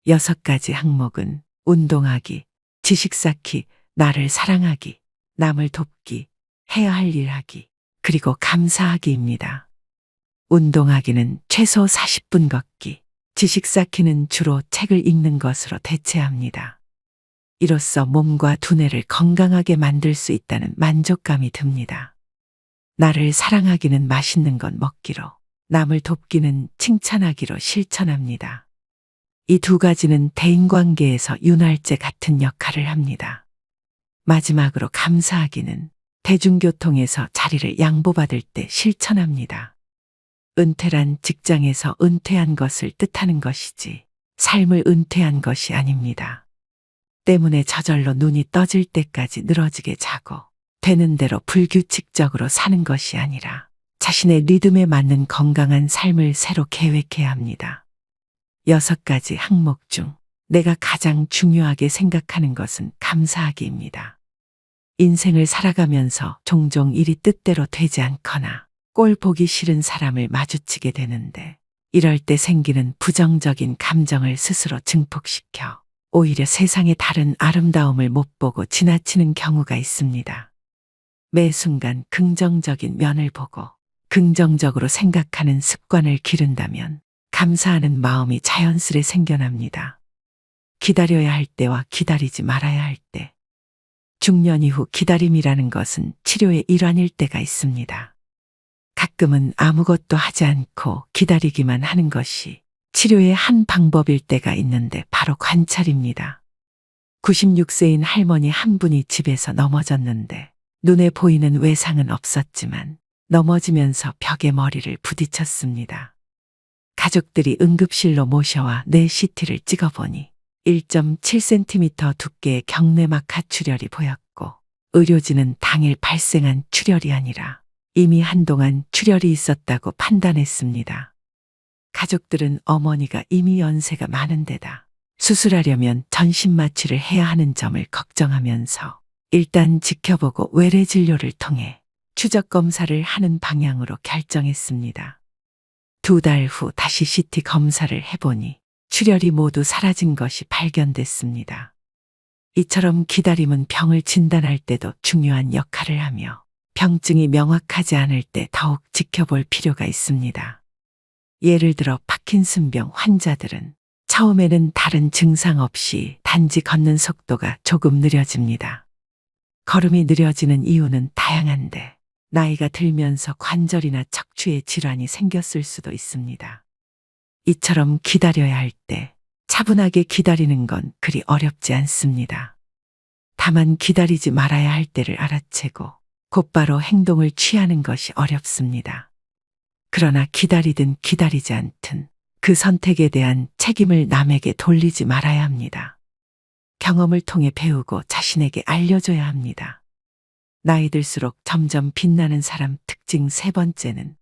6가지 항목은 운동하기, 지식 쌓기, 나를 사랑하기, 남을 돕기, 해야 할 일 하기, 그리고 감사하기입니다. 운동하기는 최소 40분 걷기, 지식 쌓기는 주로 책을 읽는 것으로 대체합니다. 이로써 몸과 두뇌를 건강하게 만들 수 있다는 만족감이 듭니다. 나를 사랑하기는 맛있는 것 먹기로, 남을 돕기는 칭찬하기로 실천합니다. 이 두 가지는 대인관계에서 윤활제 같은 역할을 합니다. 마지막으로 감사하기는 대중교통에서 자리를 양보받을 때 실천합니다. 은퇴란 직장에서 은퇴한 것을 뜻하는 것이지 삶을 은퇴한 것이 아닙니다. 때문에 저절로 눈이 떠질 때까지 늘어지게 자고 되는 대로 불규칙적으로 사는 것이 아니라 자신의 리듬에 맞는 건강한 삶을 새로 계획해야 합니다. 6가지 항목 중 내가 가장 중요하게 생각하는 것은 감사하기입니다. 인생을 살아가면서 종종 일이 뜻대로 되지 않거나 꼴 보기 싫은 사람을 마주치게 되는데 이럴 때 생기는 부정적인 감정을 스스로 증폭시켜 오히려 세상의 다른 아름다움을 못 보고 지나치는 경우가 있습니다. 매 순간 긍정적인 면을 보고 긍정적으로 생각하는 습관을 기른다면 감사하는 마음이 자연스레 생겨납니다. 기다려야 할 때와 기다리지 말아야 할 때. 중년 이후 기다림이라는 것은 치료의 일환일 때가 있습니다. 가끔은 아무것도 하지 않고 기다리기만 하는 것이 치료의 한 방법일 때가 있는데 바로 관찰입니다. 96세인 할머니 한 분이 집에서 넘어졌는데 눈에 보이는 외상은 없었지만 넘어지면서 벽에 머리를 부딪혔습니다. 가족들이 응급실로 모셔와 뇌 CT를 찍어보니 1.7cm 두께의 경내막 하출혈이 보였고 의료진은 당일 발생한 출혈이 아니라 이미 한동안 출혈이 있었다고 판단했습니다. 가족들은 어머니가 이미 연세가 많은 데다 수술하려면 전신 마취를 해야 하는 점을 걱정하면서 일단 지켜보고 외래 진료를 통해 추적 검사를 하는 방향으로 결정했습니다. 2달 후 다시 CT 검사를 해보니 출혈이 모두 사라진 것이 발견됐습니다. 이처럼 기다림은 병을 진단할 때도 중요한 역할을 하며 병증이 명확하지 않을 때 더욱 지켜볼 필요가 있습니다. 예를 들어 파킨슨병 환자들은 처음에는 다른 증상 없이 단지 걷는 속도가 조금 느려집니다. 걸음이 느려지는 이유는 다양한데 나이가 들면서 관절이나 척추에 질환이 생겼을 수도 있습니다. 이처럼 기다려야 할 때 차분하게 기다리는 건 그리 어렵지 않습니다. 다만 기다리지 말아야 할 때를 알아채고 곧바로 행동을 취하는 것이 어렵습니다. 그러나 기다리든 기다리지 않든 그 선택에 대한 책임을 남에게 돌리지 말아야 합니다. 경험을 통해 배우고 자신에게 알려줘야 합니다. 나이 들수록 점점 빛나는 사람 특징 3번째는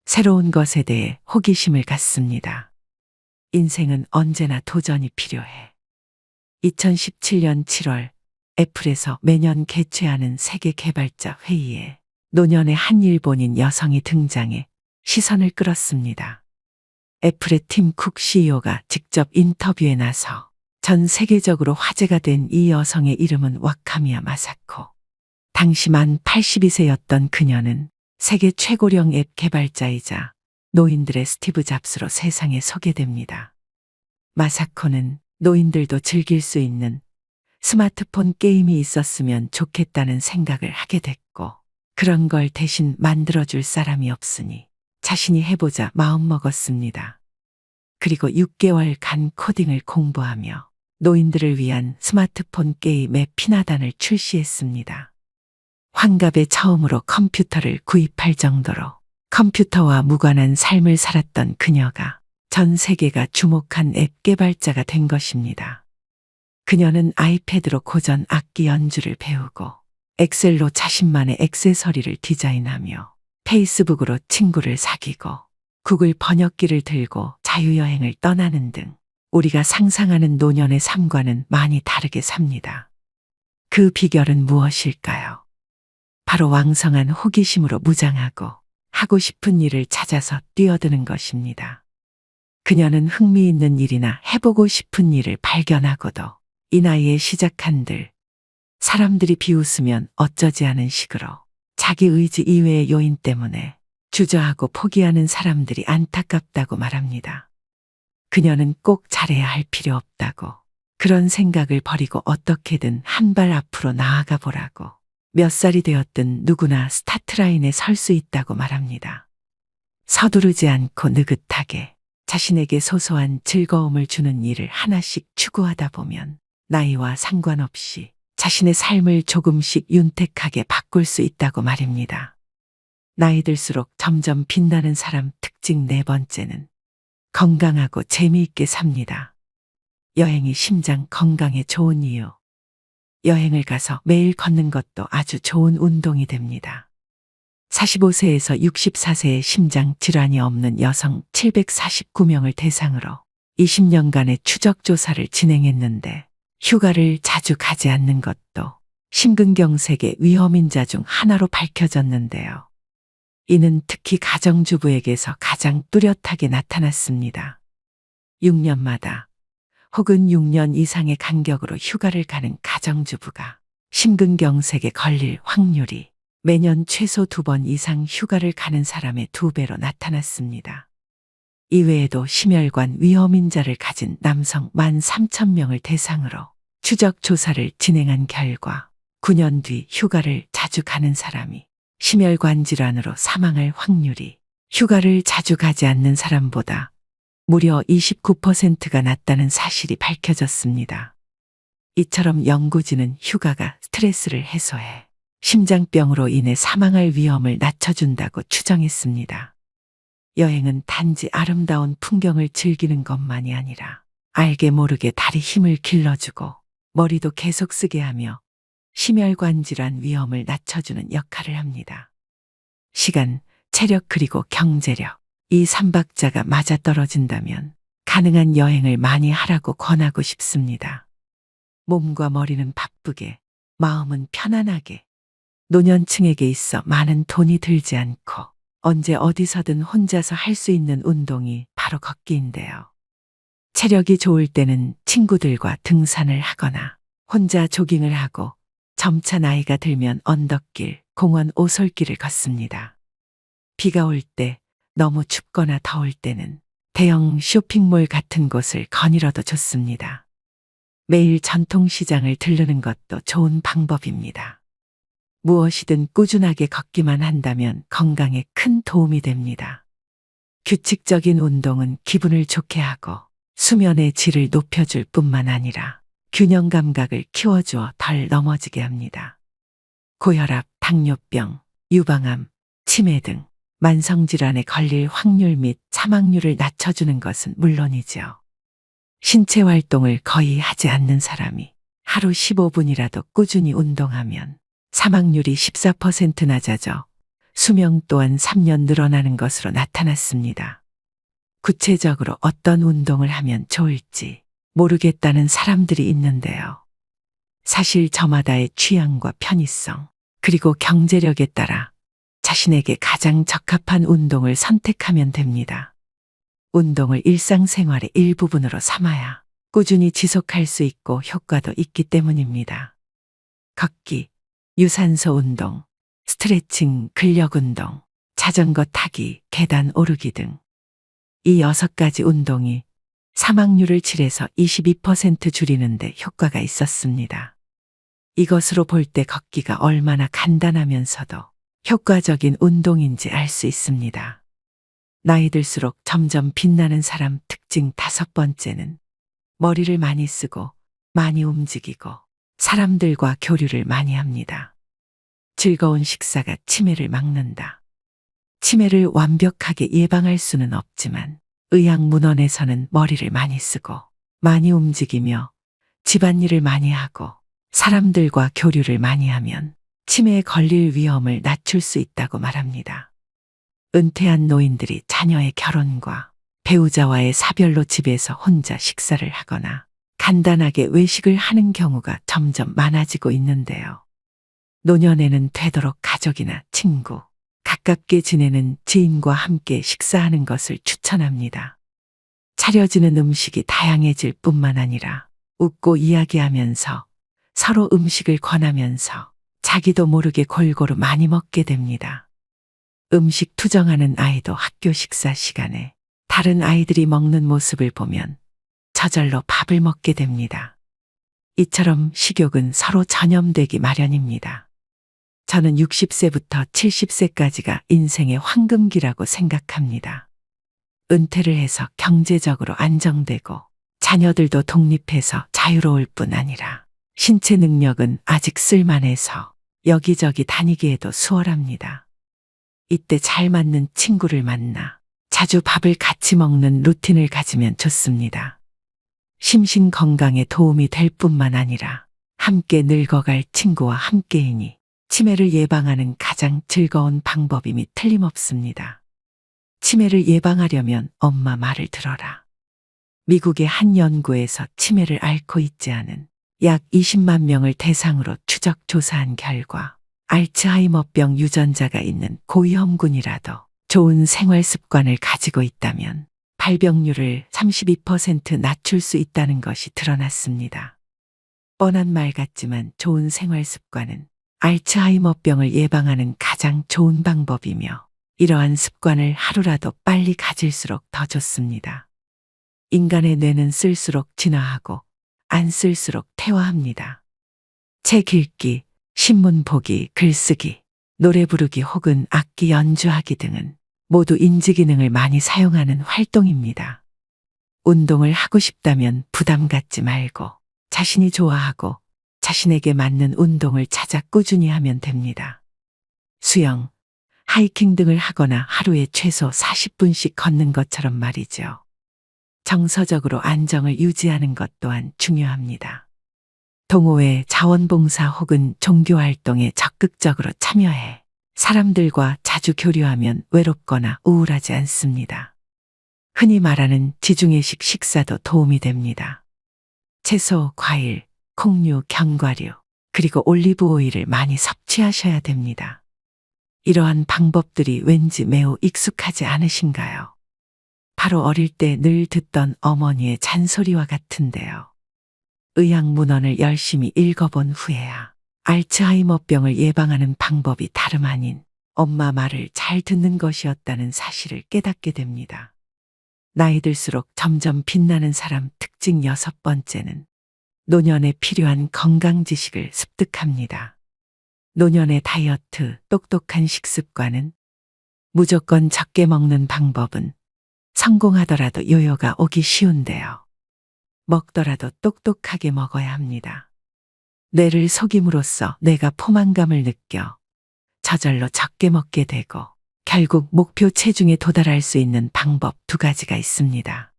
새로운 것에 대해 호기심을 갖습니다. 인생은 언제나 도전이 필요해. 2017년 7월 애플에서 매년 개최하는 세계 개발자 회의에 노년의 한 일본인 여성이 등장해 시선을 끌었습니다. 애플의 팀 쿡 CEO가 직접 인터뷰에 나서 전 세계적으로 화제가 된 이 여성의 이름은 와카미야 마사코. 당시 만 82세였던 그녀는 세계 최고령 앱 개발자이자 노인들의 스티브 잡스로 세상에 소개됩니다. 마사코는 노인들도 즐길 수 있는 스마트폰 게임이 있었으면 좋겠다는 생각을 하게 됐고, 그런 걸 대신 만들어줄 사람이 없으니 자신이 해보자 마음먹었습니다. 그리고 6개월간 코딩을 공부하며 노인들을 위한 스마트폰 게임의 피나단을 출시했습니다. 환갑에 처음으로 컴퓨터를 구입할 정도로 컴퓨터와 무관한 삶을 살았던 그녀가 전 세계가 주목한 앱 개발자가 된 것입니다. 그녀는 아이패드로 고전 악기 연주를 배우고 엑셀로 자신만의 액세서리를 디자인하며 페이스북으로 친구를 사귀고 구글 번역기를 들고 자유여행을 떠나는 등 우리가 상상하는 노년의 삶과는 많이 다르게 삽니다. 그 비결은 무엇일까요? 바로 왕성한 호기심으로 무장하고 하고 싶은 일을 찾아서 뛰어드는 것입니다. 그녀는 흥미있는 일이나 해보고 싶은 일을 발견하고도 이 나이에 시작한들 사람들이 비웃으면 어쩌지 하는 식으로 자기 의지 이외의 요인 때문에 주저하고 포기하는 사람들이 안타깝다고 말합니다. 그녀는 꼭 잘해야 할 필요 없다고, 그런 생각을 버리고 어떻게든 한 발 앞으로 나아가 보라고, 몇 살이 되었든 누구나 스타트라인에 설 수 있다고 말합니다. 서두르지 않고 느긋하게 자신에게 소소한 즐거움을 주는 일을 하나씩 추구하다 보면 나이와 상관없이 자신의 삶을 조금씩 윤택하게 바꿀 수 있다고 말입니다. 나이 들수록 점점 빛나는 사람 특징 4번째는 건강하고 재미있게 삽니다. 여행이 심장 건강에 좋은 이유. 여행을 가서 매일 걷는 것도 아주 좋은 운동이 됩니다. 45세에서 64세의 심장 질환이 없는 여성 749명을 대상으로 20년간의 추적 조사를 진행했는데 휴가를 자주 가지 않는 것도 심근경색의 위험인자 중 하나로 밝혀졌는데요. 이는 특히 가정주부에게서 가장 뚜렷하게 나타났습니다. 6년마다 혹은 6년 이상의 간격으로 휴가를 가는 가정주부가 심근경색에 걸릴 확률이 매년 최소 2번 이상 휴가를 가는 사람의 2배로 나타났습니다. 이외에도 심혈관 위험인자를 가진 남성 13,000명을 대상으로 추적 조사를 진행한 결과 9년 뒤 휴가를 자주 가는 사람이 심혈관 질환으로 사망할 확률이 휴가를 자주 가지 않는 사람보다 무려 29%가 낮다는 사실이 밝혀졌습니다. 이처럼 연구진은 휴가가 스트레스를 해소해 심장병으로 인해 사망할 위험을 낮춰준다고 추정했습니다. 여행은 단지 아름다운 풍경을 즐기는 것만이 아니라 알게 모르게 다리 힘을 길러주고 머리도 계속 쓰게 하며 심혈관 질환 위험을 낮춰주는 역할을 합니다. 시간, 체력 그리고 경제력, 이 3박자가 맞아떨어진다면 가능한 여행을 많이 하라고 권하고 싶습니다. 몸과 머리는 바쁘게, 마음은 편안하게, 노년층에게 있어 많은 돈이 들지 않고 언제 어디서든 혼자서 할 수 있는 운동이 바로 걷기인데요. 체력이 좋을 때는 친구들과 등산을 하거나 혼자 조깅을 하고 점차 나이가 들면 언덕길, 공원 오솔길을 걷습니다. 비가 올 때, 너무 춥거나 더울 때는 대형 쇼핑몰 같은 곳을 거닐어도 좋습니다. 매일 전통시장을 들르는 것도 좋은 방법입니다. 무엇이든 꾸준하게 걷기만 한다면 건강에 큰 도움이 됩니다. 규칙적인 운동은 기분을 좋게 하고 수면의 질을 높여줄 뿐만 아니라 균형 감각을 키워주어 덜 넘어지게 합니다. 고혈압, 당뇨병, 유방암, 치매 등 만성질환에 걸릴 확률 및 사망률을 낮춰주는 것은 물론이지요. 신체 활동을 거의 하지 않는 사람이 하루 15분이라도 꾸준히 운동하면 사망률이 14% 낮아져 수명 또한 3년 늘어나는 것으로 나타났습니다. 구체적으로 어떤 운동을 하면 좋을지 모르겠다는 사람들이 있는데요. 사실 저마다의 취향과 편의성, 그리고 경제력에 따라 자신에게 가장 적합한 운동을 선택하면 됩니다. 운동을 일상생활의 일부분으로 삼아야 꾸준히 지속할 수 있고 효과도 있기 때문입니다. 걷기, 유산소 운동, 스트레칭, 근력 운동, 자전거 타기, 계단 오르기 등 이 6가지 운동이 사망률을 7에서 22% 줄이는 데 효과가 있었습니다. 이것으로 볼 때 걷기가 얼마나 간단하면서도 효과적인 운동인지 알 수 있습니다. 나이 들수록 점점 빛나는 사람 특징 5번째는 머리를 많이 쓰고 많이 움직이고 사람들과 교류를 많이 합니다. 즐거운 식사가 치매를 막는다. 치매를 완벽하게 예방할 수는 없지만 의학문헌에서는 머리를 많이 쓰고 많이 움직이며 집안일을 많이 하고 사람들과 교류를 많이 하면 치매에 걸릴 위험을 낮출 수 있다고 말합니다. 은퇴한 노인들이 자녀의 결혼과 배우자와의 사별로 집에서 혼자 식사를 하거나 간단하게 외식을 하는 경우가 점점 많아지고 있는데요. 노년에는 되도록 가족이나 친구, 가깝게 지내는 지인과 함께 식사하는 것을 추천합니다. 차려지는 음식이 다양해질 뿐만 아니라 웃고 이야기하면서 서로 음식을 권하면서 자기도 모르게 골고루 많이 먹게 됩니다. 음식 투정하는 아이도 학교 식사 시간에 다른 아이들이 먹는 모습을 보면 저절로 밥을 먹게 됩니다. 이처럼 식욕은 서로 전염되기 마련입니다. 저는 60세부터 70세까지가 인생의 황금기라고 생각합니다. 은퇴를 해서 경제적으로 안정되고 자녀들도 독립해서 자유로울 뿐 아니라 신체 능력은 아직 쓸만해서 여기저기 다니기에도 수월합니다. 이때 잘 맞는 친구를 만나 자주 밥을 같이 먹는 루틴을 가지면 좋습니다. 심신 건강에 도움이 될 뿐만 아니라 함께 늙어갈 친구와 함께이니 치매를 예방하는 가장 즐거운 방법임이 틀림없습니다. 치매를 예방하려면 엄마 말을 들어라. 미국의 한 연구에서 치매를 앓고 있지 않은 약 20만 명을 대상으로 추적 조사한 결과 알츠하이머병 유전자가 있는 고위험군이라도 좋은 생활 습관을 가지고 있다면 발병률을 32% 낮출 수 있다는 것이 드러났습니다. 뻔한 말 같지만 좋은 생활 습관은 알츠하이머병을 예방하는 가장 좋은 방법이며 이러한 습관을 하루라도 빨리 가질수록 더 좋습니다. 인간의 뇌는 쓸수록 진화하고 안 쓸수록 퇴화합니다. 책 읽기, 신문 보기, 글쓰기, 노래 부르기 혹은 악기 연주하기 등은 모두 인지 기능을 많이 사용하는 활동입니다. 운동을 하고 싶다면 부담 갖지 말고 자신이 좋아하고 자신에게 맞는 운동을 찾아 꾸준히 하면 됩니다. 수영, 하이킹 등을 하거나 하루에 최소 40분씩 걷는 것처럼 말이죠. 정서적으로 안정을 유지하는 것 또한 중요합니다. 동호회, 자원봉사 혹은 종교활동에 적극적으로 참여해 사람들과 자주 교류하면 외롭거나 우울하지 않습니다. 흔히 말하는 지중해식 식사도 도움이 됩니다. 채소, 과일, 콩류, 견과류, 그리고 올리브 오일을 많이 섭취하셔야 됩니다. 이러한 방법들이 왠지 매우 익숙하지 않으신가요? 바로 어릴 때 늘 듣던 어머니의 잔소리와 같은데요. 의학문헌을 열심히 읽어본 후에야 알츠하이머병을 예방하는 방법이 다름 아닌 엄마 말을 잘 듣는 것이었다는 사실을 깨닫게 됩니다. 나이 들수록 점점 빛나는 사람 특징 6번째는 노년에 필요한 건강 지식을 습득합니다. 노년의 다이어트, 똑똑한 식습관은 무조건 적게 먹는 방법은 성공하더라도 요요가 오기 쉬운데요. 먹더라도 똑똑하게 먹어야 합니다. 뇌를 속임으로써 뇌가 포만감을 느껴 저절로 적게 먹게 되고 결국 목표 체중에 도달할 수 있는 방법 2가지가 있습니다.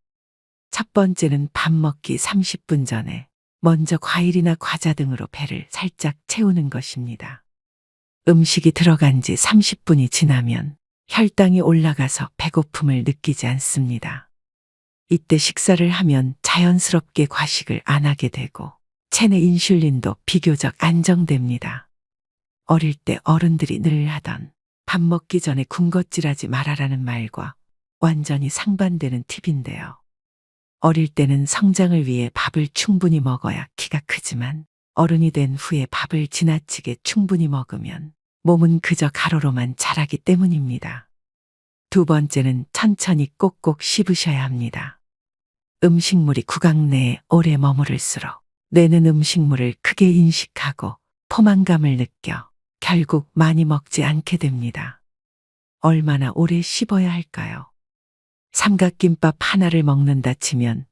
첫 번째는 밥 먹기 30분 전에 먼저 과일이나 과자 등으로 배를 살짝 채우는 것입니다. 음식이 들어간 지 30분이 지나면 혈당이 올라가서 배고픔을 느끼지 않습니다. 이때 식사를 하면 자연스럽게 과식을 안 하게 되고 체내 인슐린도 비교적 안정됩니다. 어릴 때 어른들이 늘 하던 밥 먹기 전에 군것질하지 말아라는 말과 완전히 상반되는 팁인데요. 어릴 때는 성장을 위해 밥을 충분히 먹어야 키가 크지만 어른이 된 후에 밥을 지나치게 충분히 먹으면 몸은 그저 가로로만 자라기 때문입니다. 두 번째는 천천히 꼭꼭 씹으셔야 합니다. 음식물이 구강 내에 오래 머무를수록 뇌는 음식물을 크게 인식하고 포만감을 느껴 결국 많이 먹지 않게 됩니다. 얼마나 오래 씹어야 할까요? 삼각김밥 하나를 먹는다 치면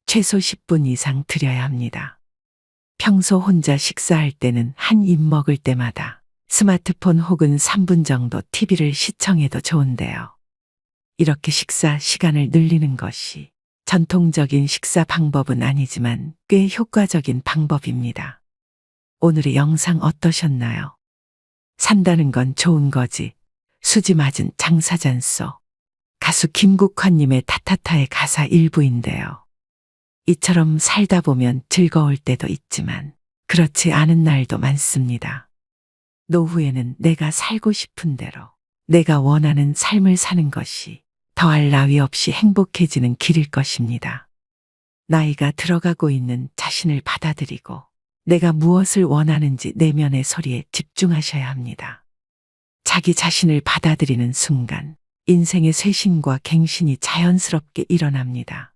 최소 10분 이상 들여야 합니다. 평소 혼자 식사할 때는 한 입 먹을 때마다 스마트폰 혹은 3분 정도 TV를 시청해도 좋은데요. 이렇게 식사 시간을 늘리는 것이 전통적인 식사 방법은 아니지만 꽤 효과적인 방법입니다. 오늘의 영상 어떠셨나요? 산다는 건 좋은 거지. 수지 맞은 장사잔소. 가수 김국환님의 타타타의 가사 일부인데요. 이처럼 살다 보면 즐거울 때도 있지만 그렇지 않은 날도 많습니다. 노후에는 내가 살고 싶은 대로 내가 원하는 삶을 사는 것이 더할 나위 없이 행복해지는 길일 것입니다. 나이가 들어가고 있는 자신을 받아들이고 내가 무엇을 원하는지 내면의 소리에 집중하셔야 합니다. 자기 자신을 받아들이는 순간 인생의 쇄신과 갱신이 자연스럽게 일어납니다.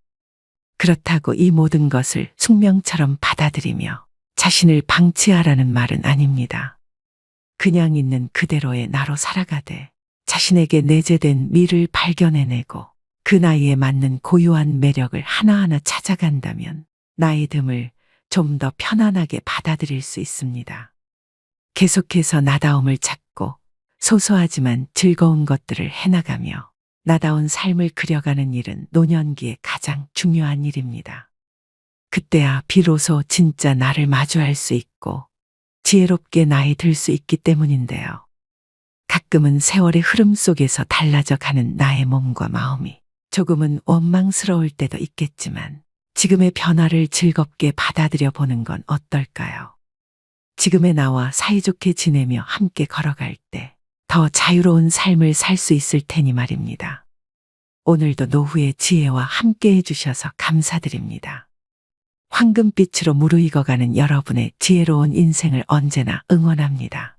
그렇다고 이 모든 것을 숙명처럼 받아들이며 자신을 방치하라는 말은 아닙니다. 그냥 있는 그대로의 나로 살아가되 자신에게 내재된 미를 발견해내고 그 나이에 맞는 고유한 매력을 하나하나 찾아간다면 나이 듦을 좀 더 편안하게 받아들일 수 있습니다. 계속해서 나다움을 찾고 소소하지만 즐거운 것들을 해나가며 나다운 삶을 그려가는 일은 노년기에 가장 중요한 일입니다. 그때야 비로소 진짜 나를 마주할 수 있고 지혜롭게 나이 들 수 있기 때문인데요. 가끔은 세월의 흐름 속에서 달라져 가는 나의 몸과 마음이 조금은 원망스러울 때도 있겠지만 지금의 변화를 즐겁게 받아들여 보는 건 어떨까요? 지금의 나와 사이좋게 지내며 함께 걸어갈 때 더 자유로운 삶을 살 수 있을 테니 말입니다. 오늘도 노후의 지혜와 함께 해주셔서 감사드립니다. 황금빛으로 무르익어가는 여러분의 지혜로운 인생을 언제나 응원합니다.